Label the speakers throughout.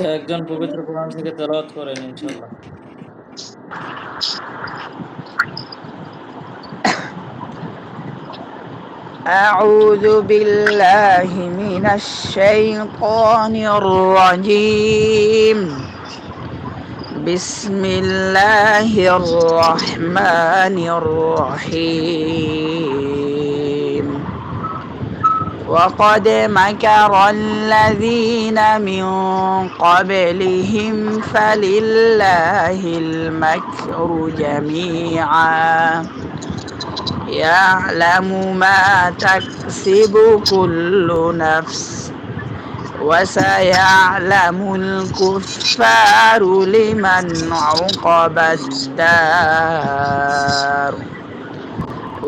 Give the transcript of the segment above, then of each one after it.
Speaker 1: একজন পবিত্র কোরআন থেকে তেলাওয়াত করেন ইনশাআল্লাহ।
Speaker 2: أعوذ بالله من الشيطان الرجيم. بسم الله الرحمن الرحيم. وقد مكر الذين من قبلهم فلله المكر جميعا يعلم ما تكسب كل نفس وسيعلم الكفار لمن عقبى الدار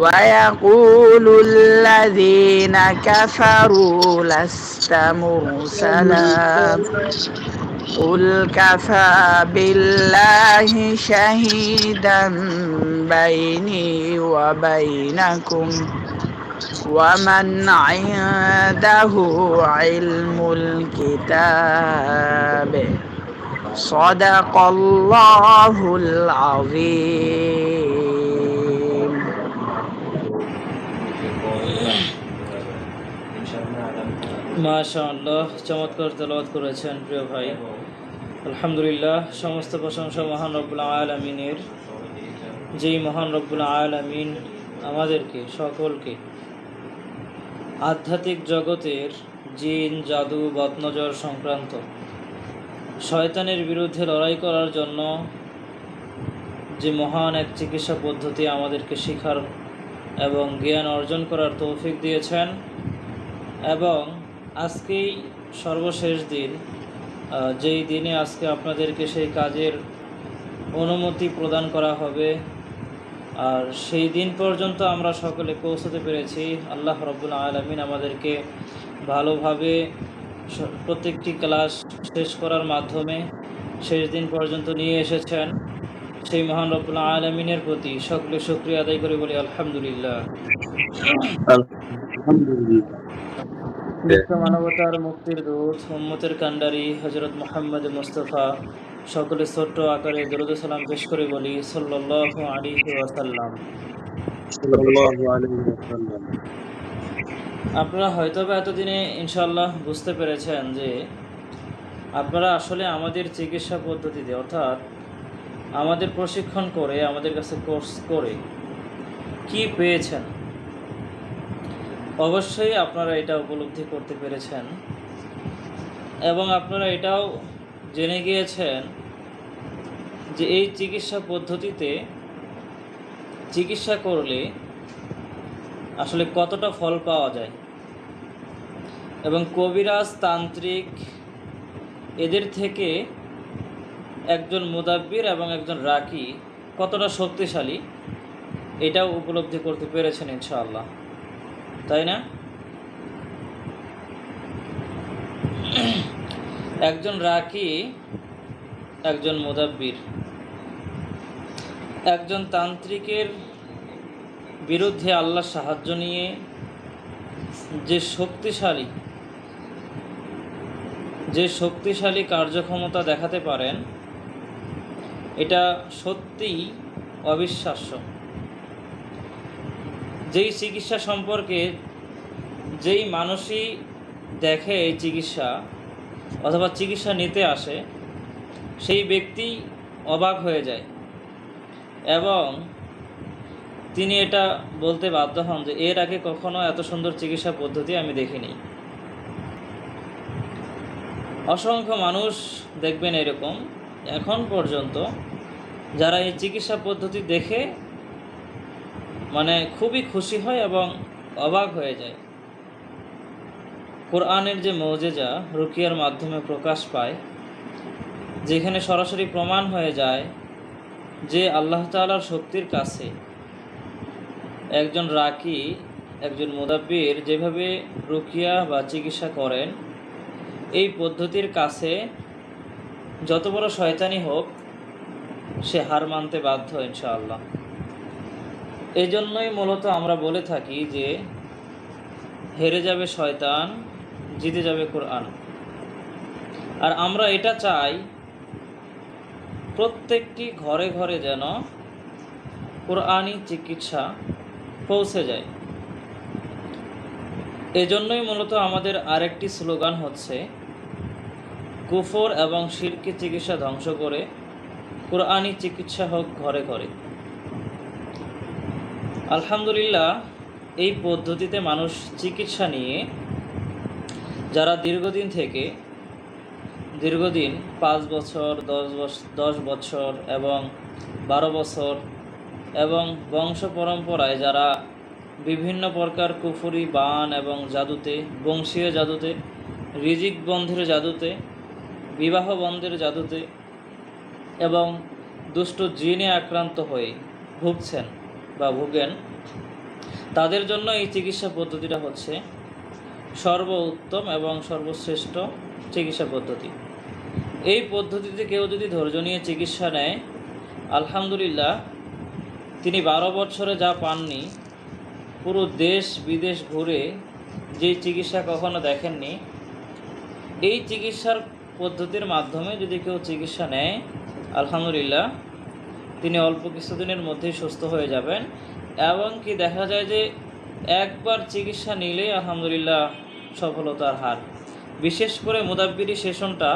Speaker 2: ويقول الذين كفروا لست مرسلا قل كفى بالله شهيدا بيني وبينكم ومن عنده علم الكتاب صدق الله العظيم.
Speaker 1: মাশাআল্লাহ, চমৎকার তেলাওয়াত করেছেন প্রিয় ভাই। আলহামদুলিল্লাহ, সমস্ত প্রশংসা মহান রব্বুল আলামিনের, যেই মহান রব্বুল আলামিন আমাদেরকে সকলকে আধ্যাত্মিক জগতের জিন, জাদু, বদনজর সংক্রান্ত শয়তানের বিরুদ্ধে লড়াই করার জন্য যে মহান এক চিকিৎসা পদ্ধতি আমাদেরকে শেখার এবং জ্ঞান অর্জন করার তৌফিক দিয়েছেন, এবং আজকেই সর্বশেষ দিন, যেই দিনে আজকে আপনাদেরকে সেই কাজের অনুমতি প্রদান করা হবে, আর সেই দিন পর্যন্ত আমরা সকলে পৌঁছতে পেরেছি। আল্লাহ রাব্বুল আলামিন আমাদেরকে ভালোভাবে প্রত্যেকটি ক্লাস শেষ করার মাধ্যমে শেষ দিন পর্যন্ত নিয়ে এসেছেন। সেই মহান রব্বুল আলামিনের প্রতি সকলে শুকরিয়া আদায় করে বলি আলহামদুলিল্লাহ। বিশ্ব মানবতার মুক্তির দূত, উম্মতের কান্ডারি হযরত মুহাম্মদ মুস্তাফা সকলে ছোট্ট আকারে দরুদ সালাম পেশ করে বলি সাল্লাল্লাহু আলাইহি ওয়াসাল্লাম। আপনারা হয়তো বা এতদিনে ইনশাআল্লাহ বুঝতে পেরেছেন যে আপনারা আসলে আমাদের চিকিৎসা পদ্ধতিতে, অর্থাৎ আমাদের প্রশিক্ষণ করে, আমাদের কাছে কোর্স করে কি পেয়েছেন। অবশ্যই আপনারা এটা উপলব্ধি করতে পেরেছেন এবং আপনারা এটাও জেনে গিয়েছেন যে এই চিকিৎসা পদ্ধতিতে চিকিৎসা করলে আসলে কতটা ফল পাওয়া যায় এবং কবিরাজ, তান্ত্রিক এদের থেকে একজন মুদাব্বির এবং একজন রাকি কতটা শক্তিশালী এটাও উপলব্ধি করতে পেরেছেন ইনশাআল্লাহ, তাই না? একজন রাকি, একজন মুদাব্বির, একজন তান্ত্রিকের বিরুদ্ধে আল্লাহর সাহায্য নিয়ে যে শক্তিশালী কার্যক্ষমতা দেখাতে পারেন, এটা সত্যিই অবিশ্বাস্য। যেই চিকিৎসা সম্পর্কে যেই মানুষই দেখে এই চিকিৎসা অথবা চিকিৎসা নিতে আসে, সেই ব্যক্তি অবাক হয়ে যায় এবং তিনি এটা বলতে বাধ্য হন যে এর আগে কখনো এত সুন্দর চিকিৎসা পদ্ধতি আমি দেখিনি। অসংখ্য মানুষ দেখবেন এরকম এখন পর্যন্ত যারা এই চিকিৎসা পদ্ধতি দেখে খুবই খুশি হয় এবং অবাক হয়ে যায়। কোরআনের যে মুজিজা রুকিয়ার মাধ্যমে প্রকাশ পায়, যেখানে সরাসরি প্রমাণ হয়ে যায় যে আল্লাহ তাআলার শক্তির কাছে একজন রাকি, একজন মুদাব্বির যেভাবে রুকিয়া বা চিকিৎসা করেন, এই পদ্ধতির কাছে যত বড় শয়তানি হোক সে হার মানতে বাধ্য ইনশাআল্লাহ। এই জন্যই মূলত আমরা বলে থাকি যে হেরে যাবে শয়তান, জিতে যাবে কোরআন। আর আমরা এটা চাই প্রত্যেকটি ঘরে ঘরে যেন কোরআনি চিকিৎসা পৌঁছে যায়। এজন্যই মূলত আমাদের আরেকটি স্লোগান হচ্ছে, কুফর এবং শিরকি চিকিৎসা ধ্বংস করে কোরআনি চিকিৎসা হোক ঘরে ঘরে। আলহামদুলিল্লাহ, এই পদ্ধতিতে মানুষ চিকিৎসা নিয়ে যারা দীর্ঘদিন 5 বছর, 10 বছর এবং 12 বছর এবং বংশ পরম্পরায় যারা বিভিন্ন প্রকার কুফরি বান এবং জাদুতে, বংশীয় জাদুতে, রিজিক বন্ধের জাদুতে, বিবাহ বন্ধের জাদুতে এবং দুষ্ট জিনে আক্রান্ত হয়ে ভুগছেন বা ভুগেন, তাদের জন্য এই চিকিৎসা পদ্ধতিটা হচ্ছে সর্বোত্তম এবং সর্বশ্রেষ্ঠ চিকিৎসা পদ্ধতি। এই পদ্ধতিতে কেউ যদি ধৈর্য নিয়ে চিকিৎসা নেয়, আলহামদুলিল্লাহ, তিনি 12 বছরে যা পাননি, পুরো দেশ বিদেশ ঘুরে যেই চিকিৎসা কখনো দেখেননি, এই চিকিৎসার পদ্ধতির মাধ্যমে যদি কেউ চিকিৎসা নেয়, আলহামদুলিল্লাহ, তিনি অল্প কিছুদিনের মধ্যেই সুস্থ হয়ে যাবেন। এবং কি দেখা যায় যে একবার চিকিৎসা নিলেই আলহামদুলিল্লাহ সফলতার হার। বিশেষ করে মুদাব্বিরি সেশনটা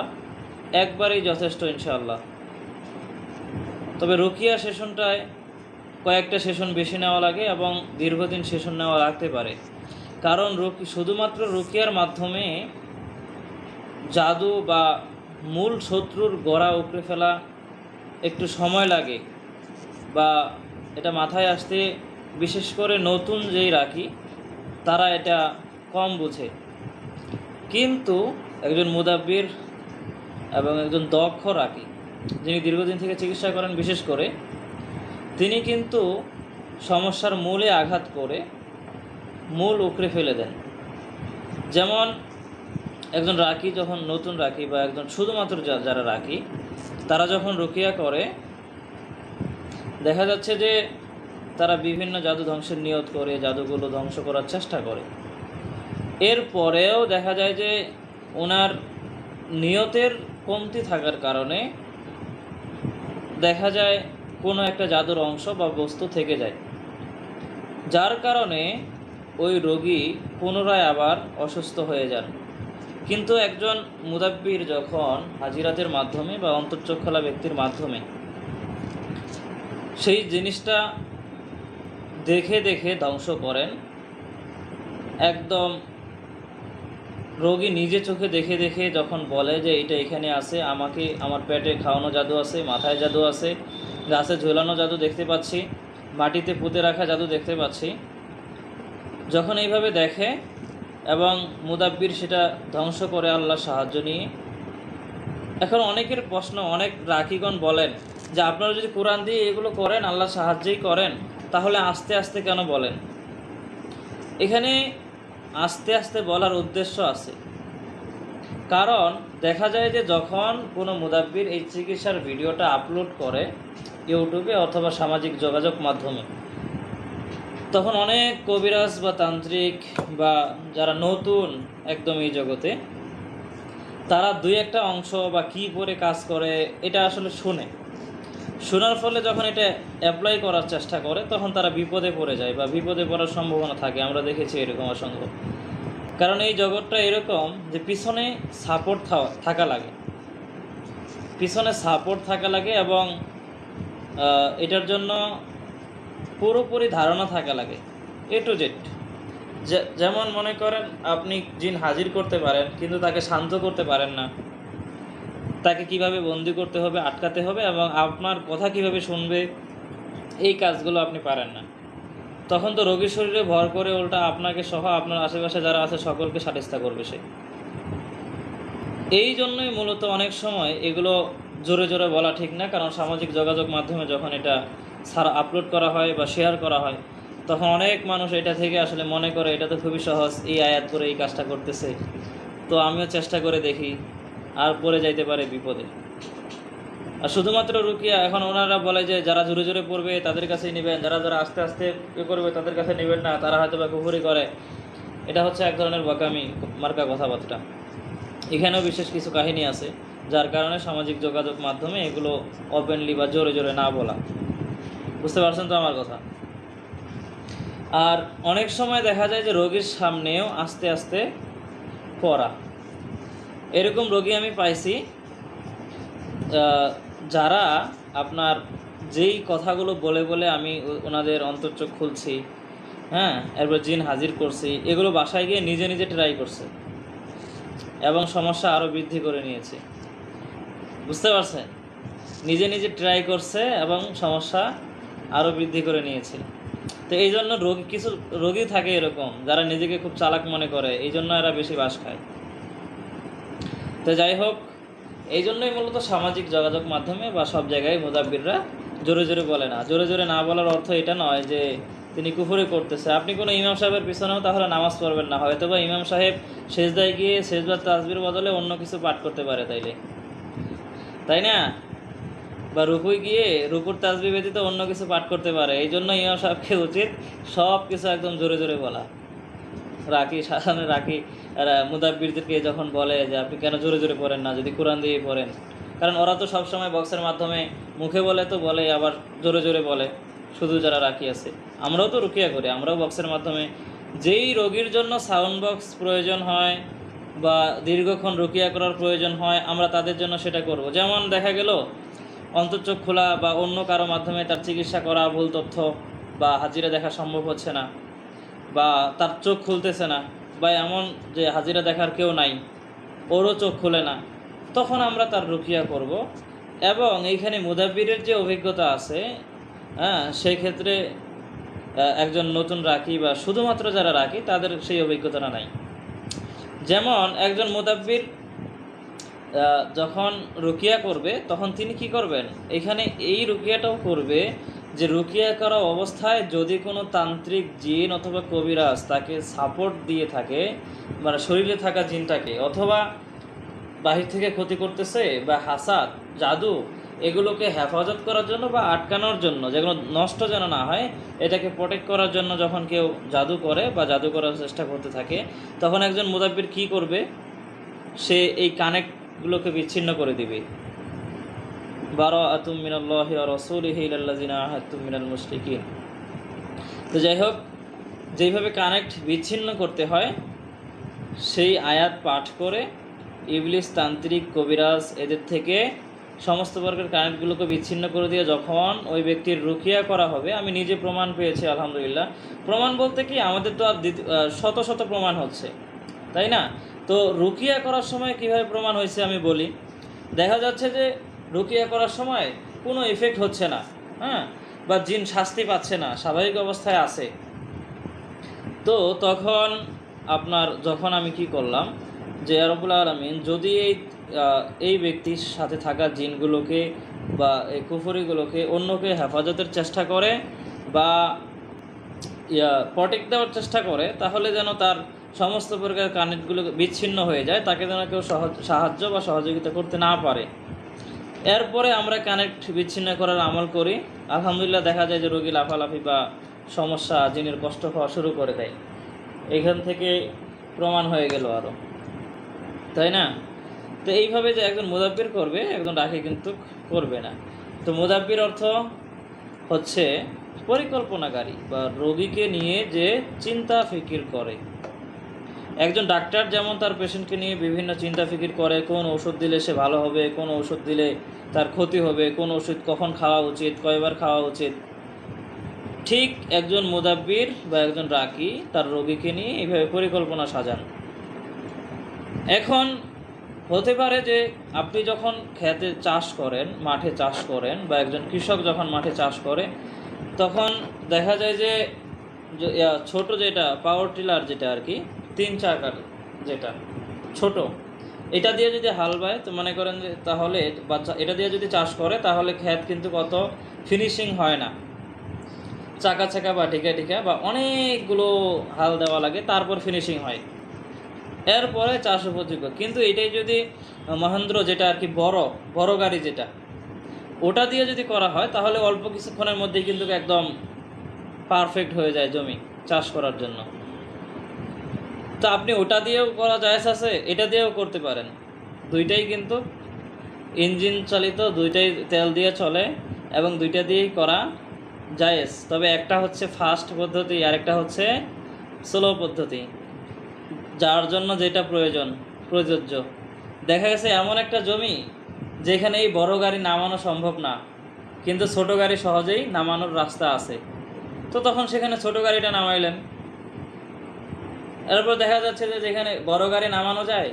Speaker 1: একবারেই যথেষ্ট ইনশাআল্লাহ। তবে রুকিয়া সেশনটায় কয়েকটা সেশন বেশি নেওয়া লাগে এবং দীর্ঘদিন সেশন নেওয়া লাগতে পারে। কারণ শুধুমাত্র রুকিয়ার মাধ্যমে জাদু বা মূল শত্রুর গোড়া উপড়ে ফেলা একটু সময় লাগে, বা এটা মাথায় আসতে বিশেষ করে নতুন যেই রাখি তারা এটা কম বোঝে। কিন্তু একজন মুদাব্বির এবং একজন দক্ষ রাখি যিনি দীর্ঘদিন থেকে চিকিৎসা করেন, বিশেষ করে তিনি কিন্তু সমস্যার মূলে আঘাত করে মূল উপড়ে ফেলে দেন। যেমন একজন রাখি যখন, নতুন রাখি বা একজন শুধুমাত্র যারা রাখি, তারা যখন রুকিয়া করে, দেখা যাচ্ছে যে তারা বিভিন্ন জাদু ধ্বংসের নিয়ত করে জাদুগুলো ধ্বংস করার চেষ্টা করে। এরপরেও দেখা যায় যে ওনার নিয়তের কমতি থাকার কারণে দেখা যায় কোনো একটা জাদুর অংশ বা বস্তু থেকে যায়, যার কারণে ওই রোগী পুনরায় আবার অসুস্থ হয়ে যান। কিন্তু একজন মুদাব্বির যখন হাজিরাতের মাধ্যমে বা অন্তর্চক্ষলা ব্যক্তির মাধ্যমে সেই জিনিসটা দেখে দেখে ধ্বংস করেন, একদম রোগী নিজে চোখে দেখে দেখে যখন বলে যে এটা এখানে আছে, আমাকে আমার পেটে খাওয়ানো জাদু আছে, মাথায় জাদু আছে, গাছে ঝোলানো জাদু দেখতে পাচ্ছি, মাটিতে পুঁতে রাখা জাদু দেখতে পাচ্ছি, যখন এইভাবে দেখে এবং মুদাব্বির সেটা ধ্বংস করে আল্লাহর সাহায্য নিয়ে। এখন অনেকের প্রশ্ন, অনেক রাখিগণ বলেন যে আপনারা যদি কোরআন দিয়ে এগুলো করেন, আল্লাহর সাহায্যেই করেন, তাহলে আস্তে আস্তে কেন বলেন? এখানে আস্তে আস্তে বলার উদ্দেশ্য আছে। কারণ দেখা যায় যে যখন কোনো মুদাব্বির এই চিকিৎসার ভিডিওটা আপলোড করে ইউটিউবে অথবা সামাজিক যোগাযোগ মাধ্যমে, তখন অনেক কবিরাজ বা তান্ত্রিক বা যারা নতুন একদম এই জগতে, তারা 2-1টা অংশ বা কী করে কাজ করে এটা আসলে শোনার ফলে যখন এটা অ্যাপ্লাই করার চেষ্টা করে, তখন তারা বিপদে পড়ে যায় বা বিপদে পড়ার সম্ভাবনা থাকে। আমরা দেখেছি এরকম অসংখ্য। কারণ এই জগৎটা এরকম যে পিছনে সাপোর্ট থাকা লাগে, পিছনে সাপোর্ট থাকা লাগে এবং এটার জন্য পুরোপুরি ধারণা থাকা লাগে, A to Z। যেমন মনে করেন আপনি জিন হাজির করতে পারেন, কিন্তু তাকে শান্ত করতে পারেন না, তাকে কিভাবে বন্দি করতে হবে, আটকাতে হবে এবং আপনার কথা কিভাবে শুনবে, এই কাজগুলো আপনি পারেন না। তখন তো রোগীর শরীরে ভর করে উল্টা আপনাকে সহ আপনার আশেপাশে যারা আছে সকলকে সাহায্য করবে সে। এই জন্যই মূলত অনেক সময় এগুলো জোরে জোরে বলা ঠিক না। কারণ সামাজিক যোগাযোগ মাধ্যমে যখন এটা আপলোড করা হয় বা শেয়ার করা হয়, তখন অনেক মানুষ এটা থেকে আসলে মনে করে এটা তো খুবই সহজ, এই আয়াত করে এই কাজটা করতেছে, তো আমিও চেষ্টা করে দেখি, আর পড়ে যাইতে পারে বিপদে। আর শুধুমাত্র রুকিয়া, এখন ওনারা বলে যে যারা জোরে জোরে পড়বে তাদের কাছেই নেবেন, যারা যারা আস্তে আস্তে করবে তাদের কাছে নেবেন না, তারা হয়তো বা কুফরি করে। এটা হচ্ছে এক ধরনের বাকামি মার্কা কথাবার্তা। এখানেও বিশেষ কিছু কাহিনী আছে, যার কারণে সামাজিক যোগাযোগ মাধ্যমে এগুলো ওপেনলি বা জোরে জোরে না বলা। বুঝতে পারছেন তো আমার কথা? আর অনেক সময় দেখা যায় যে রোগীর সামনেও আস্তে আস্তে পড়া। এরকম রোগী আমি পাইছি যারা আপনার যেই কথাগুলো বলে বলে আমি ওনাদের অন্তর্চোখ খুলছি, হ্যাঁ, এরপর জিন হাজির করছি, এগুলো বাসায় গিয়ে নিজে নিজে ট্রাই করছে এবং সমস্যা আরও বৃদ্ধি করে নিয়েছে। বুঝতে পারছেন? নিজে নিজে ট্রাই করছে এবং সমস্যা আরও বৃদ্ধি করে নিয়েছে। তো এই জন্য কিছু রোগী থাকে এরকম যারা নিজেকে খুব চালাক মনে করে, এই জন্য এরা বেশি বাস খায়। তো যাই হোক, এই জন্যই মূলত সামাজিক যোগাযোগ মাধ্যমে বা সব জায়গায় মুদাব্বিররা জোরে জোরে বলে না। জোরে জোরে না বলার অর্থ এটা নয় যে তিনি কুফরি করতেছে। আপনি কোনো ইমাম সাহেবের পিছনেও তাহলে নামাজ পড়বেন না, হয়তো বা ইমাম সাহেব সেজদায় গিয়ে সেজদার তাসবির বদলে অন্য কিছু পাঠ করতে পারে, তাই না? বা রুকুই গিয়ে রুকুর তাসবিহ ব্যতীত অন্য কিছু পাঠ করতে পারে। এই জন্য ইমাম সাহেবকে উচিত সব কিছু একদম জোরে জোরে বলা। সাধারণ মুদাব্বিরদেরকে যখন বলে যে আপনি কেন জোরে জোরে পড়েন না, যদি কোরআন দিয়ে পড়েন, কারণ ওরা তো সবসময় বক্সের মাধ্যমে মুখে বলে তো বলে, আবার জোরে জোরে বলে। শুধু যারা রাকি আছে, আমরাও তো রুকিয়া করি, আমরাও বক্সের মাধ্যমে। যেই রোগীর জন্য সাউন্ড বক্স প্রয়োজন হয় বা দীর্ঘক্ষণ রুকিয়া করার প্রয়োজন হয়, আমরা তাদের জন্য সেটা করব। যেমন দেখা গেল অন্তর্চোখ খোলা বা অন্য কারো মাধ্যমে তার চিকিৎসা করা, ভুল তথ্য বা হাজিরা দেখা সম্ভব হচ্ছে না, বা তার চোখ খুলতেছে না, বা এমন যে হাজিরা দেখার কেউ নাই, ওরও চোখ খুলে না, তখন আমরা তার রুকিয়া করব। এবং এইখানে মুদাব্বিরের যে অভিজ্ঞতা আছে, হ্যাঁ, সেই ক্ষেত্রে একজন নতুন রাকি বা শুধুমাত্র যারা রাকি তাদের সেই অভিজ্ঞতাটা নাই। যেমন একজন মুদাব্বির যখন রুকিয়া করবে তখন তিনি কি করবেন, এখানে এই রুকিয়াটাও করবে যে রুকিয়া করা অবস্থায় যদি কোনো তান্ত্রিক জিন অথবা কবিরাজ তাকে সাপোর্ট দিয়ে থাকে, মানে শরীরে থাকা জিনটাকে, অথবা বাহির থেকে ক্ষতি করতেছে বা হাসাদ জাদু, এগুলোকে হেফাজত করার জন্য বা আটকানোর জন্য, যেগুলো নষ্ট যেন না হয়, এটাকে প্রোটেক্ট করার জন্য যখন কেউ জাদু করে বা জাদু করার চেষ্টা করতে থাকে, তখন একজন মুদাব্বির কি করবে, সে এই কানেক্টগুলোকে বিচ্ছিন্ন করে দিবে। বারাআতুম মিনাল্লাহি ওয়া রাসূলিহি ইলাল্লাযিনা আহাদতুম মিনাল মুশরিকিন। তো যাই হোক, যেইভাবে কানেক্ট বিচ্ছিন্ন করতে হয় সেই আয়াত পাঠ করে ইবলিস, তান্ত্রিক, কবিরাজ এদের থেকে সমস্ত প্রকার কানেক্টগুলোকে বিচ্ছিন্ন করে দিয়ে যখন ওই ব্যক্তির রুকিয়া করা হবে, আমি নিজে প্রমাণ পেয়েছি আলহামদুলিল্লাহ। প্রমাণ বলতে কি, আমাদের তো আর শত শত প্রমাণ হচ্ছে, তাই না? তো রুকিয়া করার সময় কিভাবে প্রমাণ হয়েছে আমি বলি। দেখা যাচ্ছে যে রুকিয়া করার সময় কোনো এফেক্ট হচ্ছে না, হ্যাঁ, বা জিন শাস্তি পাচ্ছে না, স্বাভাবিক অবস্থায় আছে। তো তখন যখন আমি কি করলাম যে ইয়া রাব্বুল আলামিন যদি এই ব্যক্তির সাথে থাকা জিনগুলোকে বা এই কুফরিগুলোকে অন্যকে হেফাজতের চেষ্টা করে বা প্রটেক্ট দেওয়ার চেষ্টা করে, তাহলে যেন তার সমস্ত প্রকার কানেক্টগুলো বিচ্ছিন্ন হয়ে যায়, তাকে যেন কেউ সাহায্য বা সহযোগিতা করতে না পারে। এরপরে আমরা কানেক্ট বিচ্ছিন্ন করার আমল করি, আলহামদুলিল্লাহ দেখা যায় যে রোগী লাফালাফি বা সমস্যা, জিনের কষ্ট হওয়া শুরু করে দেয়। এখান থেকে প্রমাণ হয়ে গেল আরও, তাই না? তো এইভাবে যে একজন মুদাব্বির করবে, একজন রাখি কিন্তু করবে না। তো মুদাব্বির অর্থ হচ্ছে পরিকল্পনাকারী বা রোগীকে নিয়ে যে চিন্তা ফিকির করে। একজন ডাক্তার যেমন তার পেশেন্টকে নিয়ে বিভিন্ন চিন্তা ফিকির করে, কোন ওষুধ দিলে সে ভালো হবে, কোন ওষুধ দিলে তার ক্ষতি হবে, কোন ওষুধ কখন খাওয়া উচিত, কয়বার খাওয়া উচিত, ঠিক একজন মুদাব্বির বা একজন রাকি তার রোগীকে নিয়ে এইভাবে পরিকল্পনা সাজান। এখন হতে পারে যে আপনি যখন খেতে চাষ করেন, মাঠে চাষ করেন, বা একজন কৃষক যখন মাঠে চাষ করে, তখন দেখা যায় যে ছোট যেটা পাওয়ার টিলার, যেটা আর কি 3 চাকার যেটা ছোট, এটা দিয়ে যদি হাল বায়, তো মনে করেন যে তাহলে এটা দিয়ে যদি চাষ করে, তাহলে ক্ষেত কিন্তু কত ফিনিশিং হয় না, চাকা চাকা বা টিকা বা অনেকগুলো হাল দেওয়া লাগে, তারপর ফিনিশিং হয়, এরপরে চাষ উপযোগ্য। কিন্তু এটাই যদি মহেন্দ্র যেটা আর কি বড় গাড়ি যেটা, ওটা দিয়ে যদি করা হয়, তাহলে অল্প কিছুক্ষণের মধ্যেই কিন্তু একদম পারফেক্ট হয়ে যায় জমি চাষ করার জন্য। তো আপনি ওটা দিয়েও করা জায়েজ আছে, এটা দিয়েও করতে পারেন। দুইটাই কিন্তু ইঞ্জিন চালিত, দুইটাই তেল দিয়ে চলে এবং দুইটা দিয়েই করা জায়েজ। তবে একটা হচ্ছে ফাস্ট পদ্ধতি আর একটা হচ্ছে স্লো পদ্ধতি, যার জন্য যেটা প্রযোজ্য। দেখা গেছে এমন একটা জমি যেখানে এই বড় গাড়ি নামানো সম্ভব না, কিন্তু ছোট গাড়ি সহজেই নামানোর রাস্তা আছে, তো তখন সেখানে ছোট গাড়িটা নামাইলেন। এরপর দেখা যাচ্ছে যে যেখানে বড় গাড়ি নামানো যায়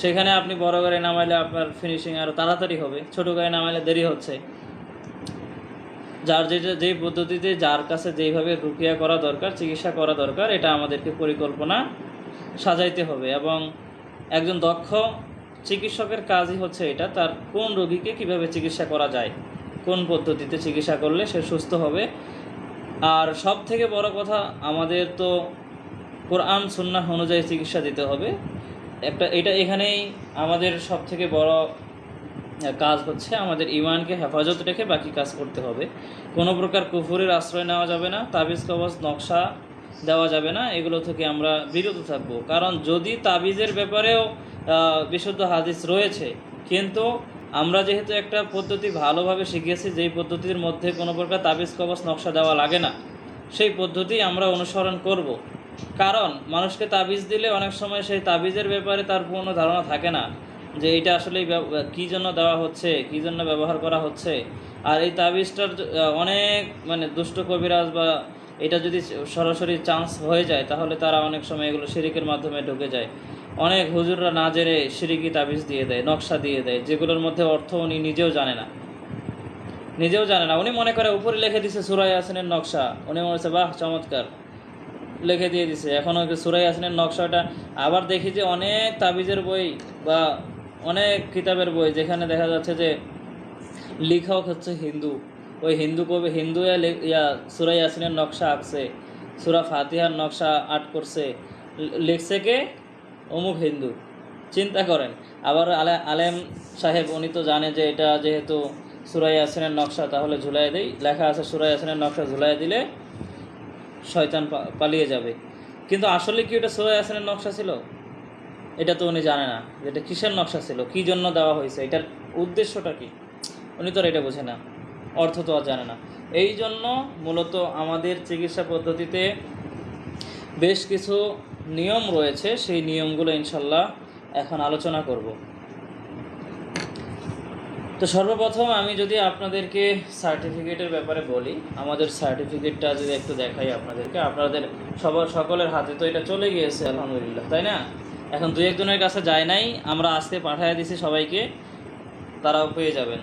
Speaker 1: সেখানে আপনি বড় গাড়ি নামাইলে আপনার ফিনিশিং আরও তাড়াতাড়ি হবে, ছোট গাড়ি নামাইলে দেরি হচ্ছে। যার যেই পদ্ধতিতে যার কাছে যেইভাবে রুকিয়া করা দরকার, চিকিৎসা করা দরকার, এটা আমাদেরকে পরিকল্পনা সাজাইতে হবে। এবং একজন দক্ষ চিকিৎসকের কাজই হচ্ছে এটা, তার কোন রোগীকে কিভাবে চিকিৎসা করা যায়, কোন পদ্ধতিতে চিকিৎসা করলে সে সুস্থ হবে। আর সব থেকে বড় কথা, আমাদের তো কোরআন সুন্নাহ অনুযায়ী চিকিৎসা দিতে হবে। এখানেই আমাদের সব থেকে বড় কাজ হচ্ছে আমাদের ঈমানকে হেফাজত রেখে বাকি কাজ করতে হবে। কোনো প্রকার কুফরের আশ্রয় নেওয়া যাবে না, তাবিজ কবজ নকশা দেওয়া যাবে না, এগুলো থেকে আমরা বিরত থাকব। কারণ যদি তাবিজের ব্যাপারেও বিশুদ্ধ হাদিস রয়েছে, কিন্তু আমরা যেহেতু একটা পদ্ধতি ভালোভাবে শিখেছি, যেই পদ্ধতির মধ্যে কোনো প্রকার তাবিজ কবজ নকশা দেওয়া লাগে না, সেই পদ্ধতি আমরা অনুসরণ করব। কারণ মানুষকে তাবিজ দিলে অনেক সময় সেই তাবিজের ব্যাপারে তার পূর্ণ ধারণা থাকে না, যে এটা আসলে কী জন্য দেওয়া হচ্ছে, কী জন্য ব্যবহার করা হচ্ছে। আর এই তাবিজটার অনেক দুষ্ট কবিরাজ বা এটা যদি সরাসরি চান্স হয়ে যায়, তাহলে তারা অনেক সময় এগুলো শিরিকের মাধ্যমে ঢুকে যায়। অনেক হুজুররা না জেনে শিরিকি তাবিজ দিয়ে দেয়, নকশা দিয়ে দেয়, যেগুলোর মধ্যে অর্থ উনি নিজেও জানে না। উনি মনে করে উপরে লিখে দিছে সূরা ইয়াসিনের নকশা, উনি মনে হচ্ছে বাহ চমৎকার লিখে দিয়ে দিছে, এখনও সূরা ইয়াসিনের নকশাটা। আবার দেখি যে অনেক তাবিজের বই বা অনেক কিতাবের বই যেখানে দেখা যাচ্ছে যে লেখক হচ্ছে হিন্দু, ওই হিন্দু সূরা ইয়াসিনের নকশা আঁকছে, সূরা ফাতিহার নকশা আর্ট করছে, লিখছে কে? অমুক হিন্দু। চিন্তা করেন। আবার আলেম সাহেব উনি তো জানে যে এটা যেহেতু সূরা ইয়াসিনের নকশা, তাহলে ঝুলাই দেই, লেখা আছে সূরা ইয়াসিনের নকশা, ঝুলাই দিলে শয়তান পালিয়ে যাবে। কিন্তু আসলে কি ওটা সূরা ইয়াসিনের নকশা ছিল? এটা তো উনি জানে না যে এটা কিসের নকশা ছিল, কী জন্য দেওয়া হয়েছে, এটার উদ্দেশ্যটা কি, উনি তো আর এটা বোঝে না, অর্থ তো আর জানে না। এই জন্য মূলত আমাদের চিকিৎসা পদ্ধতিতে বেশ কিছু নিয়ম রয়েছে, সেই নিয়মগুলো ইনশাল্লাহ এখন আলোচনা করব। তো সর্বপ্রথম আমি যদি আপনাদেরকে সার্টিফিকেটের ব্যাপারে বলি, আমাদের সার্টিফিকেটটা যদি একটু দেখাই আপনাদেরকে, আপনাদের সকলের হাতে তো এটা চলে গিয়েছে আলহামদুলিল্লাহ, তাই না? এখন দু একজনের কাছে যায় নাই, আমরা আজকে পাঠিয়ে দিছি সবাইকে, তারাও পেয়ে যাবেন।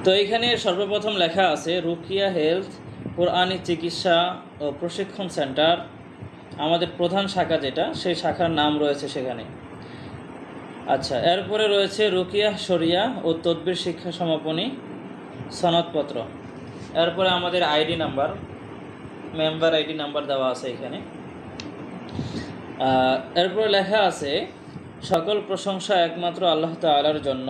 Speaker 1: তো এইখানে সর্বপ্রথম লেখা আছে রুকিয়া হেলথ কোরআনি চিকিৎসা ও প্রশিক্ষণ সেন্টার, আমাদের প্রধান শাখা যেটা, সেই শাখার নাম রয়েছে সেখানে। আচ্ছা, এরপরে রয়েছে রুকিয়া শরিয়া ও তদবির শিক্ষা সমাপনী সনদপত্র। এরপরে আমাদের ID number, member ID number দেওয়া আছে এখানে। এরপরে লেখা আছে সকল প্রশংসা একমাত্র আল্লাহ তাআলার জন্য,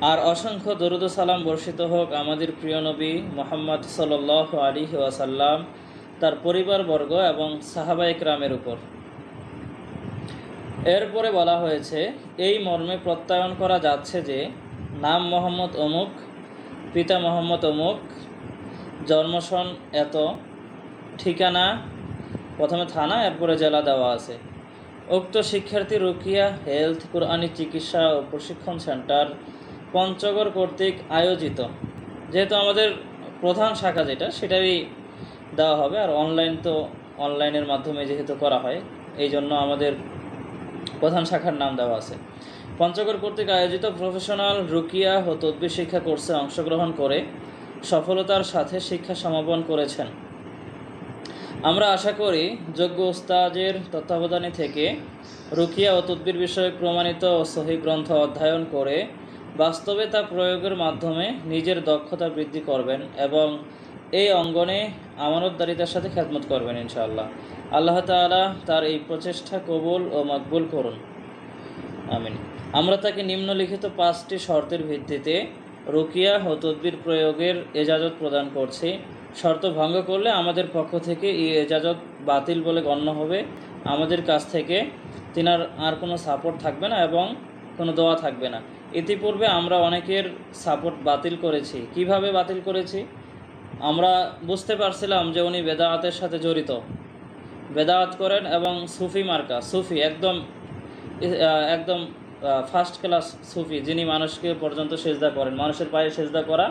Speaker 1: আর অসংখ্য দরুদ ও সালাম বর্ষিত হোক আমাদের প্রিয় নবী মুহাম্মদ সাল্লাল্লাহু আলাইহি ওয়াসাল্লাম, তার পরিবারবর্গ এবং সাহাবায়ে কেরামের উপর। এরপরে বলা হয়েছে এই মর্মে প্রত্যয়ন করা যাচ্ছে যে নাম মোহাম্মদ অমুক, পিতা মোহাম্মদ অমুক, জন্মসন এত, ঠিকানা প্রথমে থানা, এরপরে জেলা দেওয়া আছে। উক্ত শিক্ষার্থী রুকিয়া হেলথ কোরআনি চিকিৎসা ও প্রশিক্ষণ সেন্টার পঞ্চগড় কর্তৃক আয়োজিত, যেহেতু আমাদের প্রধান শাখা যেটা সেটারই দেওয়া হবে, আর অনলাইনের মাধ্যমে যেহেতু করা হয়, এই জন্য আমাদের প্রধান শাখার নাম দেওয়া আছে। পঞ্চগড় কর্তৃক আয়োজিত প্রফেশনাল রুকিয়া ও তদবির শিক্ষা কোর্সে অংশগ্রহণ করে সফলতার সাথে শিক্ষা সমাপন করেছেন। আমরা আশা করি যোগ্য উস্তাদের তত্ত্বাবধানে থেকে রুকিয়া ও তদবির বিষয়ে প্রমাণিত ও সহিহ গ্রন্থ অধ্যয়ন করে বাস্তবে তা প্রয়োগের মাধ্যমে নিজের দক্ষতা বৃদ্ধি করবেন এবং এই অঙ্গনে আমানতদারিতার সাথে খেদমত করবেন ইনশাআল্লাহ। আল্লাহ তাআলা তার এই প্রচেষ্টা কবুল ও মকবুল করুন, আমিন। আমরা তাকে নিম্নলিখিত 5টি শর্তের ভিত্তিতে রুকিয়া ও তদবির প্রয়োগের এজাজত প্রদান করছি। শর্ত ভঙ্গ করলে আমাদের পক্ষ থেকে এই এজাজত বাতিল বলে গণ্য হবে। আমাদের কাছ থেকে তিনার আর কোনো সাপোর্ট থাকবে না এবং কোনো দোয়া থাকবে না। ইতিপূর্বে আমরা অনেকের সাপোর্ট বাতিল করেছি। কিভাবে বাতিল করেছি? আমরা বুঝতে পারছিলাম যে উনি বেদাআতের সাথে জড়িত, বেদাআত করেন এবং সুফি মার্কা, সুফি একদম একদম ফার্স্ট ক্লাস সুফি, যিনি মানুষকে পর্যন্ত সেজদা করেন, মানুষের পায়ে সেজদা করা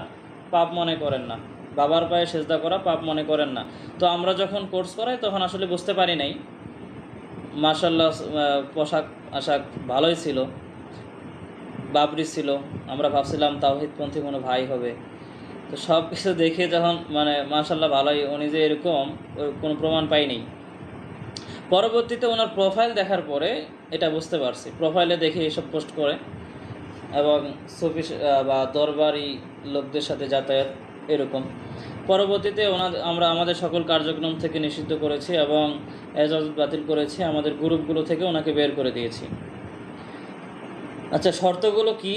Speaker 1: পাপ মনে করেন না, বাবার পায়ে সেজদা করা পাপ মনে করেন না। তো আমরা যখন কোর্স করাই তখন আসলে বুঝতে পারি নাই। মাশাআল্লাহ পোশাক আশাক ভালোই ছিল, বাবরি ছিল, আমরা ভাবছিলাম তাওহীদপন্থী কোনো ভাই হবে। তো সব কিছু দেখে যখন মাশাআল্লাহ ভালোই, উনি যে এরকম কোনো প্রমাণ পাইনি। পরবর্তীতে ওনার প্রোফাইল দেখার পরে এটা বুঝতে পারছি। প্রোফাইলে দেখে এসব পোস্ট করে এবং সুফি বা দরবারি লোকদের সাথে যাতায়াত এরকম। পরবর্তীতে আমরা আমাদের সকল কার্যক্রম থেকে নিষিদ্ধ করেছি এবং এজাজত বাতিল করেছি, আমাদের গ্রুপগুলো থেকে ওনাকে বের করে দিয়েছি। আচ্ছা, শর্তগুলো কি?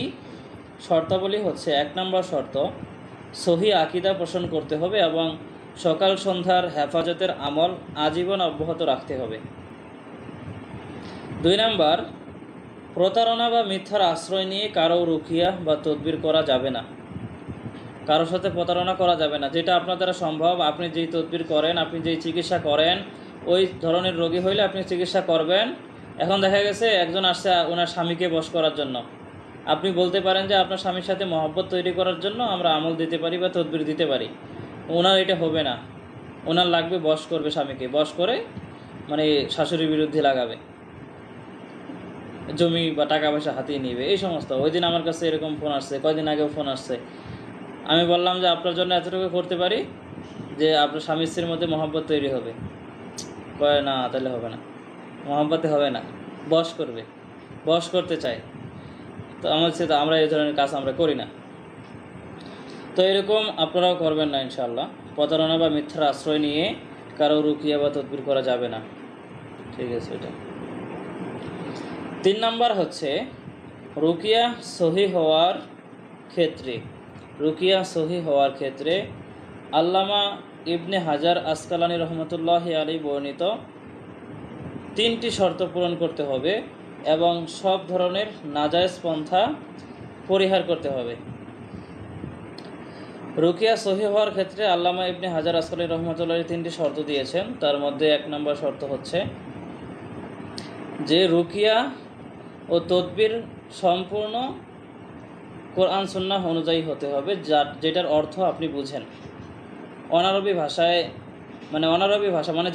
Speaker 1: শর্তাবলী হচ্ছে, 1 নম্বর শর্ত, সহি আকিদা পোষণ করতে হবে এবং সকাল সন্ধ্যার হেফাজতের আমল আজীবন অব্যাহত রাখতে হবে। 2 নম্বর, প্রতারণা বা মিথ্যার আশ্রয় নিয়ে কারো রুকিয়া বা তদবির করা যাবে না। কারোর সাথে প্রতারণা করা যাবে না। যেটা আপনার দ্বারা সম্ভব, আপনি যেই তদবির করেন, আপনি যেই চিকিৎসা করেন, ওই ধরনের রোগী হইলে আপনি চিকিৎসা করবেন। এখন দেখা গেছে একজন আসছে ওনার স্বামীকে বশ করার জন্য, আপনি বলতে পারেন যে আপনার স্বামীর সাথে মহব্বত তৈরি করার জন্য আমরা আমল দিতে পারি বা তদবির দিতে পারি। ওনার এটা হবে না, ওনার লাগবে বশ করবে, স্বামীকে বশ করে শাশুড়ির বিরুদ্ধে লাগাবে, জমি বা টাকা পয়সা হাতিয়ে নিবে, এই সমস্ত। ওই দিন আমার কাছে এরকম ফোন আসছে, কয়দিন আগেও ফোন আসছে। আমি বললাম যে আপনার জন্য এতটুকু করতে পারি যে আপনার স্বামী স্ত্রীর মধ্যে মহব্বত তৈরি হবে। কয় না, তাহলে হবে না, মহব্বতে হবে না, বশ করবে, বশ করতে চায়। তো আমরা এই ধরনের কাজ আমরা করি না। তো এরকম আপনারাও করবেন না ইনশাআল্লাহ। প্রতারণা বা মিথ্যার আশ্রয় নিয়ে কারো রুকিয়া বা তদবির করা যাবে না। ঠিক আছে। এটা 3 নম্বর হচ্ছে, রুকিয়া সহি হওয়ার ক্ষেত্রে আল্লামা ইবনে হাজার আসকালানী রহমতুল্লাহি আলাইহি বর্ণিত 3টি শর্ত পূরণ করতে হবে এবং সব ধরনের নাজায়েজ পন্থা পরিহার করতে হবে। রুকিয়া সহি হওয়ার ক্ষেত্রে আল্লামা ইবনে হাজার আসকালানী রহমতুল্লাহি 3টি শর্ত দিয়েছেন। তার মধ্যে 1 নম্বর শর্ত হচ্ছে যে রুকিয়া ও তদবির সম্পূর্ণ কোরআন সুন্নাহ অনুযায়ী হতে হবে, যেটার অর্থ আপনি বুঝেন। অনারবি ভাষায়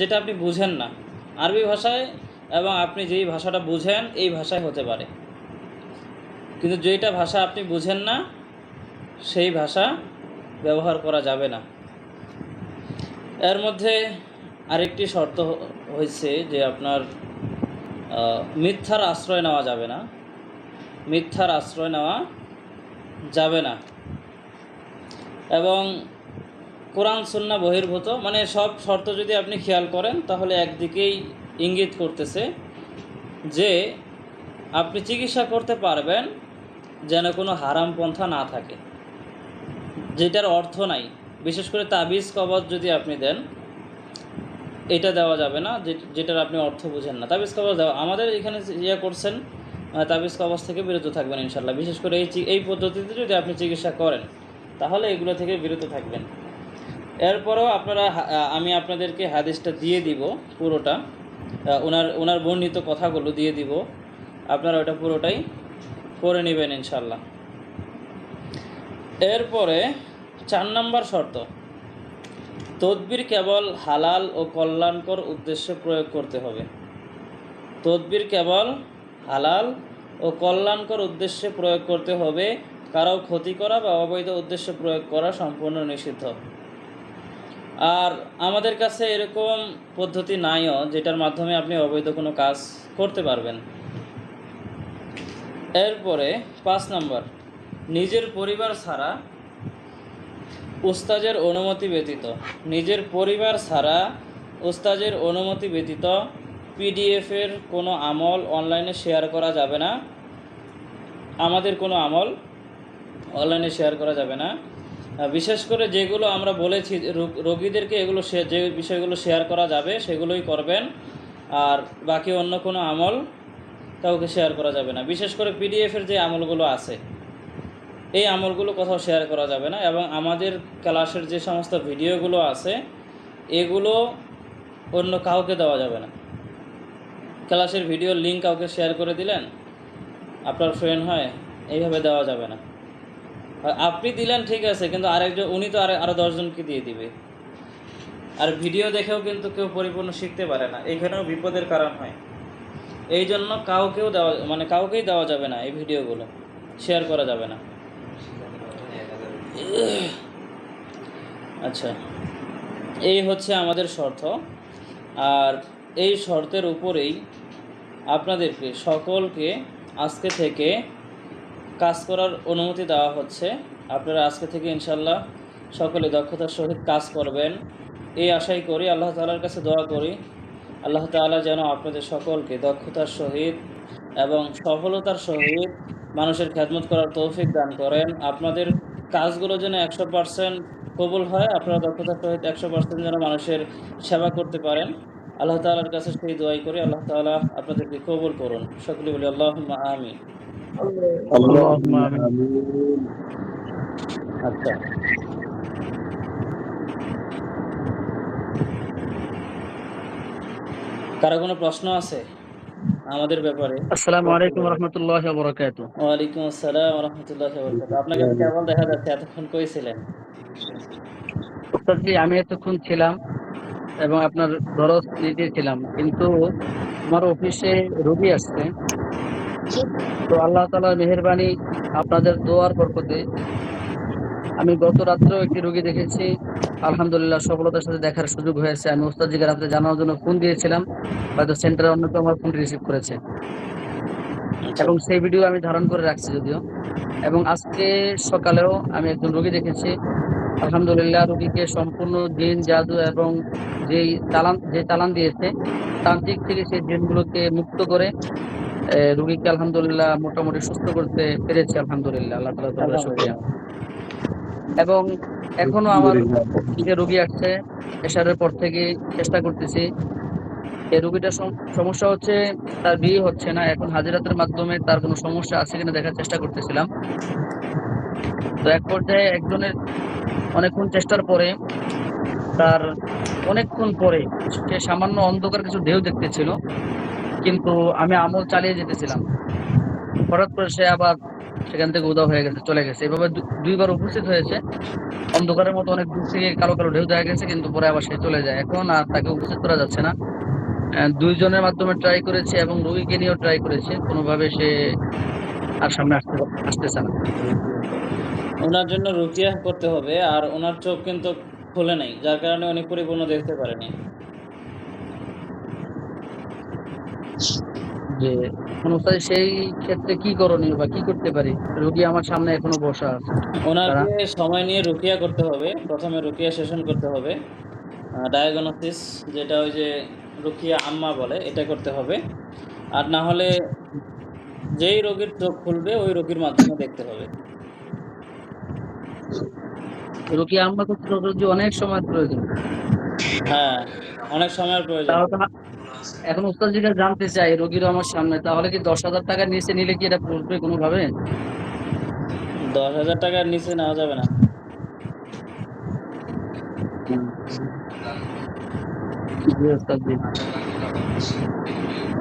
Speaker 1: যেটা আপনি বুঝেন না, আরবি ভাষায় এবং আপনি যেই ভাষাটা বুঝেন এই ভাষায় হতে পারে, কিন্তু যেটা ভাষা আপনি বুঝেন না সেই ভাষা ব্যবহার করা যাবে না। এর মধ্যে আরেকটি শর্ত হয়েছে যে আপনার মিথ্যার আশ্রয় নেওয়া যাবে না, মিথ্যার আশ্রয় নেওয়া যাবে না এবং কোরআন সুন্নাহ বহির্ভূত, সব শর্ত যদি আপনি খেয়াল করেন তাহলে একদিকেই ইঙ্গিত করতেছে যে আপনি চিকিৎসা করতে পারবেন যেন কোনো হারাম পন্থা না থাকে, যেটার অর্থ নাই। বিশেষ করে তাবিজ কবজ যদি আপনি দেন, এটা দেওয়া যাবে না যেটার আপনি অর্থ বুঝেন না। তাবিজ কবজ দেওয়া, আমাদের এখানে করছেন, তাবিজ কবজ থেকে বিরত থাকবেন ইনশাল্লাহ। বিশেষ করে এই পদ্ধতিতে যদি আপনি চিকিৎসা করেন তাহলে এগুলো থেকে বিরত থাকবেন। এরপরেও আমি আপনাদেরকে হাদিসটা দিয়ে দিব, পুরোটা ওনার বর্ণিত কথাগুলো দিয়ে দিব, আপনারা ওটা পুরোটাই করে নেবেন ইনশাল্লাহ। এরপরে 4 নম্বর শর্ত, তদবির কেবল হালাল ও কল্যাণকর উদ্দেশ্যে প্রয়োগ করতে হবে। তদবির কেবল হালাল ও কল্যাণকর উদ্দেশ্যে প্রয়োগ করতে হবে, কারো ক্ষতি করা বা অবৈধ উদ্দেশ্যে প্রয়োগ করা সম্পূর্ণ নিষিদ্ধ। আর আমাদের কাছে এরকম পদ্ধতি নাইও যেটার মাধ্যমে আপনি অবৈধ কোনো কাজ করতে পারবেন। এরপরে 5 নম্বর, নিজের পরিবার ছাড়া উস্তাজের অনুমতি ব্যতীত পিডিএফের কোনো আমল অনলাইনে শেয়ার করা যাবে না। আমাদের কোনো আমল অনলাইনে শেয়ার করা যাবে না। বিশেষ করে যেগুলো আমরা বলেছি রোগীদেরকে এগুলো যে বিষয়গুলো শেয়ার করা যাবে সেগুলোই করবেন, আর বাকি অন্য কোনো আমল কাউকে শেয়ার করা যাবে না। বিশেষ করে পিডিএফের যে আমলগুলো আছে এই আমলগুলো কোথাও শেয়ার করা যাবে না, এবং আমাদের ক্লাসের যে সমস্ত ভিডিওগুলো আছে এগুলো অন্য কাউকে দেওয়া যাবে না। ক্লাসের ভিডিওর লিঙ্ক কাউকে শেয়ার করে দিলেন, আপনার ফ্রেন্ড হয়, এইভাবে দেওয়া যাবে না। আপনি দিলেন ঠিক আছে, কিন্তু আরেকজন উনি তো আরও 10 জনকে দিয়ে দিবে। আর ভিডিও দেখেও কিন্তু কেউ পরিপূর্ণ শিখতে পারে না, এইখানেও বিপদের কারণ হয়। এই জন্য কাউকেই দেওয়া যাবে না, এই ভিডিওগুলো শেয়ার করা যাবে না। আচ্ছা, এই হচ্ছে আমাদের শর্ত। আর এই শর্তের উপরেই আপনাদেরকে সকলকে আজকে থেকে কাজ করার অনুমতি দেওয়া হচ্ছে। আপনারা আজকে থেকে ইনশাল্লাহ সকলে দক্ষতার সহিত কাজ করবেন, এই আশাই করি। আল্লাহ তাআলার কাছে দোয়া করি আল্লাহ তাআলা যেন আপনাদের সকলকে দক্ষতার সহিত এবং সফলতার সহিত মানুষের খেদমত করার তৌফিক দান করেন। আপনাদের কাজগুলো যেন 100% কবুল হয়, আপনারা দক্ষতার সহিত 100% যেন মানুষের সেবা করতে পারেন। আল্লাহ তাআলার কাছে সেই দোয়াই করি, আল্লাহ তাআলা আপনাদেরকে কবুল করুন। সকলে বলি আল্লাহুম্মা আমিন।
Speaker 2: اللهم آمين।
Speaker 1: আচ্ছা, কারো কোনো প্রশ্ন আছে আমাদের ব্যাপারে?
Speaker 2: আসসালামু আলাইকুম ওয়া রাহমাতুল্লাহি ওয়া বারাকাতুহু।
Speaker 1: ওয়ালাইকুম আসসালাম ওয়া রাহমাতুল্লাহি ওয়া বারাকাতুহু। আপনাকে তো কেবল দেখা যাচ্ছে, এতক্ষণ কই ছিলেন?
Speaker 2: উস্তাদ জি, আমি এতক্ষণ ছিলাম এবং আপনার দরজ নিতেছিলাম, কিন্তু আমার অফিসে রোগী আসছে। তো আল্লাহ তাআলার মেহেরবানি, আপনাদের দোয়ার বরকতে আমি গত রাত্রেও একটি রোগী দেখেছি। আলহামদুলিল্লাহ সফলতার সাথে দেখার সুযোগ হয়েছে। আমি উস্তাদজিকে রাত্রে জানানোর জন্য ফোন দিয়েছিলাম, হয়তো সেন্টারের অন্য কেউ আমার ফোন রিসিভ করেছে,
Speaker 1: আচ্ছা,
Speaker 2: এবং সেই ভিডিও আমি ধারণ করে রাখছি যদিও। এবং আজকে সকালেও আমি একজন রোগী দেখেছি। আলহামদুলিল্লাহ রোগীকে সম্পূর্ণ জিন জাদু এবং যে চালান দিয়েছে তান্ত্রিক থেকে সেই জিনগুলোকে মুক্ত করে রোগীকে আলহামদুলিল্লাহ মোটামুটি সুস্থ করতে পেরেছি। আলহামদুলিল্লাহ, আল্লাহ তাআলার দরবারে শুকরিয়া। এবং এখনো আমার যে রোগী আসছে, এশারের পর থেকে চেষ্টা করতেছি। এই রোগীটার সমস্যা হচ্ছে তার বিয়ে হচ্ছে না। এখন হাজিরাতের মাধ্যমে তার কোনো সমস্যা আছে কিনা দেখার চেষ্টা করতেছিলাম। তো এক পর্যায়ে একজনের অনেকক্ষণ চেষ্টার পরে তার অনেকক্ষণ পরে সে সামান্য অন্ধকার কিছু ঢেউ দেখতেছিল, কিন্তু আমি আমল চালিয়ে যেতেছিলাম। হঠাৎ করে সে আবার সেখান থেকে উধাও হয়ে গেছে, চলে গেছে। এভাবে দুইবার উপস্থিত হয়েছে। অন্ধকারের মতো অনেক দূর থেকে কালো কালো ঢেউ দেখা গেছে, কিন্তু পরে আবার সে চলে যায়। এখন আর তাকে উপস্থিত করা যাচ্ছে না। দুইজনের মাধ্যমে ট্রাই করেছে এবং রোগীকে নিয়েও ট্রাই করেছে, কোনোভাবে সে আর সামনে আসতেছে না।
Speaker 1: ওনার জন্য রুকিয়া করতে হবে, আর ওনার চোখ কিন্তু খোলে নাই, যার কারণে উনি পরিপূর্ণ দেখতে পারেনি।
Speaker 2: যে উস্তাদ, সেই ক্ষেত্রে কি করণীয় বা কি করতে পারি? রোগী আমার সামনে এখনো বসা আছে। তারা
Speaker 1: ওনাকে সময় নিয়ে রুকিয়া করতে হবে। প্রথমে রুকিয়া সেশন করতে হবে, ডায়াগনোসিস, যেটা ওই যে রুকিয়া আম্মা বলে, এটা করতে হবে। আর না হলে যেই রোগীর চোখ খুলবে ওই রোগীর মাধ্যমে দেখতে হবে।
Speaker 2: রোগী আমরা করতে যে অনেক সময় প্রয়োজন।
Speaker 1: হ্যাঁ, অনেক সময়ের প্রয়োজন।
Speaker 2: তাহলে তো এখন উস্তাদ যেটা জানতে চাই, রোগীরও আমার সামনে, তাহলে কি 10,000 টাকার নিচে নিলে কি এটা পড়বে কোনোভাবে?
Speaker 1: 10,000 টাকার নিচে নেওয়া যাবে না।
Speaker 2: জি উস্তাদ জি।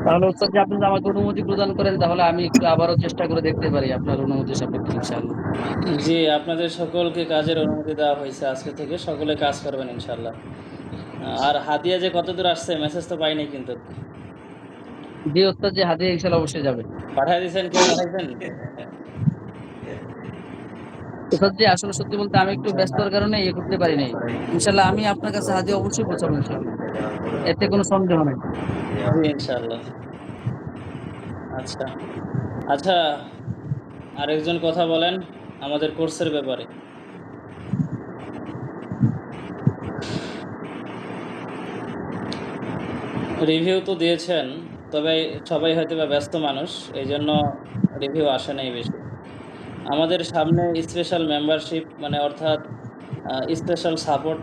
Speaker 2: তাহলে উস্তাদ জি, আপনি যদি আমাকে অনুমতি প্রদান করেন, তাহলে আমি একটু আবারও চেষ্টা করে দেখতে পারি আপনার অনুমতি সাপেক্ষে ইনশাআল্লাহ।
Speaker 1: জি, আপনাদের সকলকে কাজের অনুমতি দেওয়া হয়েছে। আজকে থেকে সকলে কাজ করবেন ইনশাল্লাহ। আর হাদিয়া যে কতদূর আসছে মেসেজ তো পাইনি কিন্তু।
Speaker 2: জি উস্তাদ জি, হাদিয়া ইনশাআল্লাহ অবশ্যই যাবে।
Speaker 1: পাঠাই দিয়েছেন? কেউ পাঠাইছেন?
Speaker 2: উস্তাদ জি, আসলে সত্যি বলতে আমি একটু ব্যস্ততার কারণে ইয়ে করতে পারি নাই। ইনশাআল্লাহ আমি আপনার কাছে হাদিয়া অবশ্যই পৌঁছাবো ইনশাআল্লাহ, এতে কোনো সন্দেহ নেই।
Speaker 1: জি, ইনশাল্লাহ। আচ্ছা আচ্ছা, আরেকজন কথা বলেন আমাদের কোর্সের ব্যাপারে। রিভিউ তো দিয়েছেন, তবে সবাই হয়তো বা ব্যস্ত মানুষ, এই জন্য রিভিউ আসে নাই বেশি। আমাদের সামনে স্পেশাল মেম্বারশিপ, মানে অর্থাৎ স্পেশাল সাপোর্ট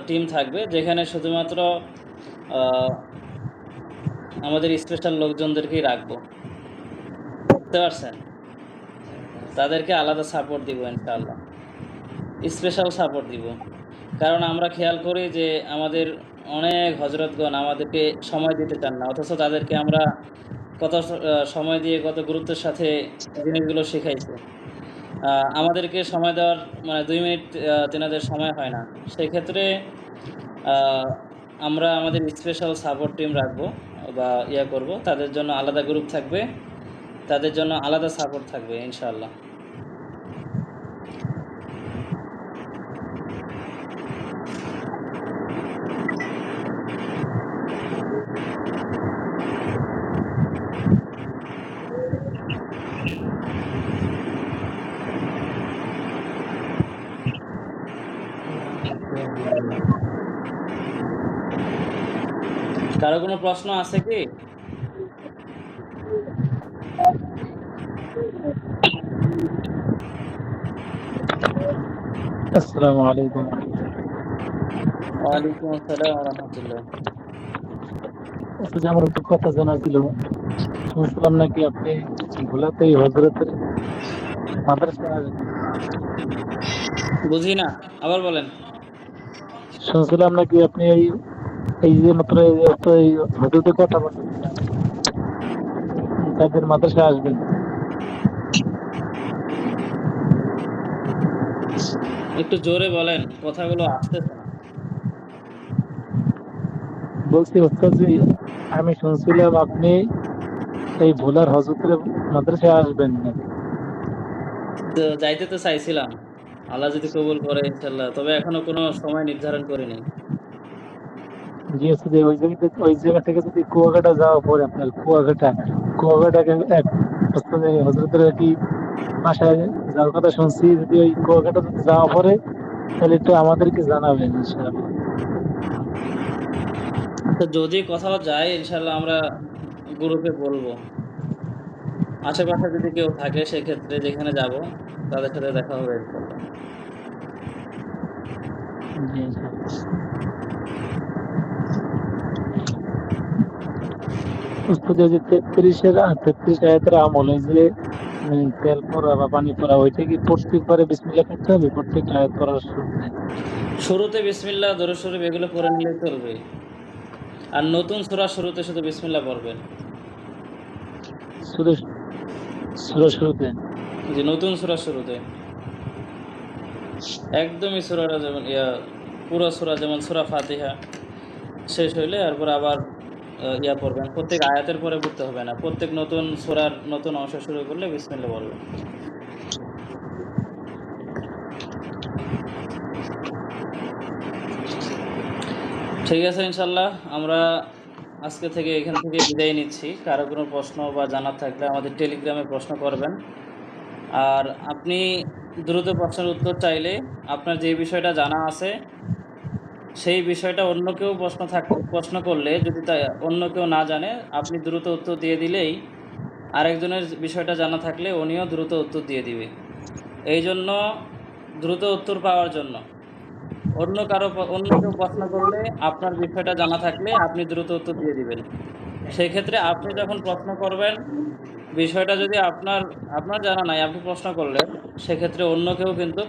Speaker 1: টিম থাকবে, যেখানে শুধুমাত্র আহ, আমাদের স্পেশাল লোকজনদেরকেই রাখবো, বুঝতে পারছেন? তাদেরকে আলাদা সাপোর্ট দিব ইনশাআল্লাহ, স্পেশাল সাপোর্ট দিব। কারণ আমরা খেয়াল করি যে আমাদের অনেক হজরতগণ আমাদেরকে সময় দিতে চান না, অথচ তাদেরকে আমরা কত সময় দিয়ে কত গুরুত্বের সাথে জিনিসগুলো শেখাইছে। আমাদেরকে সময় দেওয়ার মানে 2 মিনিট তেনাদের সময় হয় না। সেক্ষেত্রে আহ, আমরা আমাদের স্পেশাল সাপোর্ট টিম রাখবো বা করব, তাদের জন্য আলাদা গ্রুপ থাকবে, তাদের জন্য আলাদা সাপোর্ট থাকবে ইনশাআল্লাহ। কারো কোনো প্রশ্ন আছে কি?
Speaker 3: আসসালামু আলাইকুম।
Speaker 1: ওয়ালাইকুম আসসালাম ওয়া রাহমাতুল্লাহ।
Speaker 3: আচ্ছা, আমার একটু কথা জানার ছিল। শুনছিলাম নাকি আপনি ভোলাতে হজরতের মাদ্রাসা,
Speaker 1: বুঝি না, আবার বলেন।
Speaker 3: শুনছিলাম নাকি আপনি এই এই যে মাত্র এই হজরতের কথা বলছেন, তাদের মাদ্রাসায় আসবেন।
Speaker 1: একটু জোরে বলেন, কথাগুলো আসতেছে না।
Speaker 3: বলছি ওস্তাদ জি, আমি শুনছিলাম আপনি এই ভোলার হজরতের মাদ্রাসায় আসবেন নাকি?
Speaker 1: তো যাইতে তো চাইছিলাম, আল্লাহ যদি কবুল করে ইনশাল্লাহ, তবে এখনো কোনো সময় নির্ধারণ করিনি।
Speaker 3: জি ওস্তাদ, ওই জায়গা থেকে যদি কুয়াকাটা যাওয়া পরে আপনার কুয়াকাটাকে এক ওস্তাদ, হজরতের কি বাসায় যাওয়ার কথা শুনছি, যদি ওই কুয়াকাটা যদি যাওয়া পরে তাহলে একটু আমাদেরকে জানাবেন ইনশাআল্লাহ।
Speaker 1: তো যদি কোথাও যাই ইনশাল্লাহ আমরা গ্রুপে বলবো। আশেপাশে যদি কেউ থাকে সেক্ষেত্রে যেখানে যাব তাদের সাথে দেখা হবে ইনশাল্লাহ।
Speaker 3: জি ইনশাআল্লাহ। উস্তাদ, ওই যে 33 আয়াতের আমল, ওই যে তেল পড়া বা পানি পড়া, ওইটা কি প্রত্যেকবারে বিসমিল্লাহ পড়তে হবে প্রত্যেক আয়াত পড়ার শুরুতে?
Speaker 1: শুরুতে বিসমিল্লাহ দরুদ শরীফ এগুলো পড়ে নিলে চলবে, আর নতুন সূরা শুরুতে শুধু বিসমিল্লাহ পড়বেন।
Speaker 3: শুধু সূরা শুরুতে?
Speaker 1: যে নতুন সূরা শুরুতে একদমই সূরাটা যেমন পুরো সূরা যেমন সূরা ফাতিহা শেষ হইলে এরপর আবার পড়বেন। প্রত্যেক আয়াতের পরে পড়তে হবে না, প্রত্যেক নতুন সূরার নতুন অংশ শুরু করলে বিসমিল্লাহ পড়বেন। ঠিক আছে ইনশাল্লাহ, আমরা আজকে থেকে এখান থেকে বিদায় নিচ্ছি। কারো কোনো প্রশ্ন বা জানার থাকলে আমাদের টেলিগ্রামে প্রশ্ন করবেন। আর আপনি দ্রুত প্রশ্নের উত্তর চাইলে আপনার যে বিষয়টা জানা আছে সেই বিষয়টা অন্য কেউ প্রশ্ন করলে যদি অন্য কেউ না জানে, আপনি দ্রুত উত্তর দিয়ে দিলেই আরেকজনের বিষয়টা জানা থাকলে উনিও দ্রুত উত্তর দিয়ে দিবে। এই জন্য দ্রুত উত্তর পাওয়ার জন্য অন্য কেউ প্রশ্ন করলে আপনার বিষয়টা জানা থাকলে আপনি দ্রুত উত্তর দিয়ে দিবেন। সেক্ষেত্রে আপনি যখন প্রশ্ন করবেন, বিষয়টা যদি আপনার আপনার জানা নাই, আপনি প্রশ্ন করলেন, সেক্ষেত্রে অন্য কেউ কিন্তু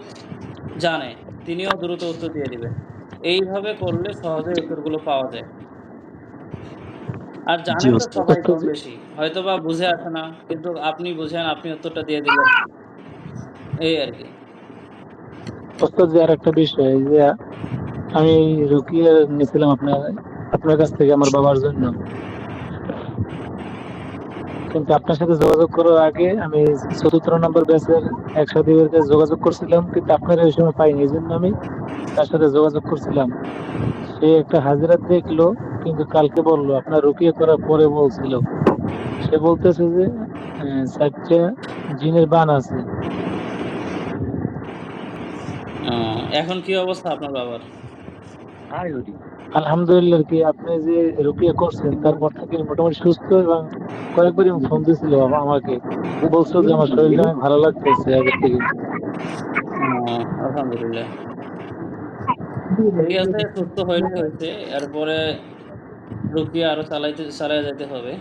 Speaker 1: জানে, তিনিও দ্রুত উত্তর দিয়ে দিবেন। এইভাবে করলে সহজেই উত্তরগুলো পাওয়া যায়। আর
Speaker 3: জি
Speaker 1: জানে তো
Speaker 3: ওস্তাদ।
Speaker 1: সবাই কম বেশি, হয়তোবা বুঝে আসে না, কিন্তু আপনি বুঝেন, আপনি উত্তরটা দিয়ে দিলেন, এই আর কি।
Speaker 3: ওস্তাদ জি, আর একটা বিষয়, এই যে আমি রুকিয়া নিয়েছিলাম আপনার কাছ থেকে আমার বাবার জন্য, কিন্তু আপনার সাথে যোগাযোগ করার আগে আমি 74 নম্বর ব্যাচের এক সাথীর কাছে যোগাযোগ করছিলাম, কিন্তু আপনার ওই সময় পাইনি, এই জন্য আমি তার সাথে যোগাযোগ করছিলাম। সে একটা হাজিরা দেখলো, কিন্তু কালকে বললো আপনার রুকিয়া করার পরে বলছিল, সে বলতেছে যে 4টা জিনের বান আছে।
Speaker 1: এখন কি অবস্থা আপনার বাবার?
Speaker 3: আলহামদুলিল্লাহ, কি আপনি যে রুকিয়া করছেন তারপর থেকে মোটামুটি সুস্থ, এবং কয়েকবারই ফোন দিছিল আমাকে, বলছো যে আমার শরীরটা অনেক ভালো লাগতেছে আগের থেকে।
Speaker 1: আলহামদুলিল্লাহ। ঠিক আছে, সুস্থ হইলে হয়েছে, এরপরে রুকিয়া আরো চালাইয়া যেতে হবে,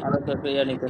Speaker 1: আরো একটা ইয়া নিতে হবে।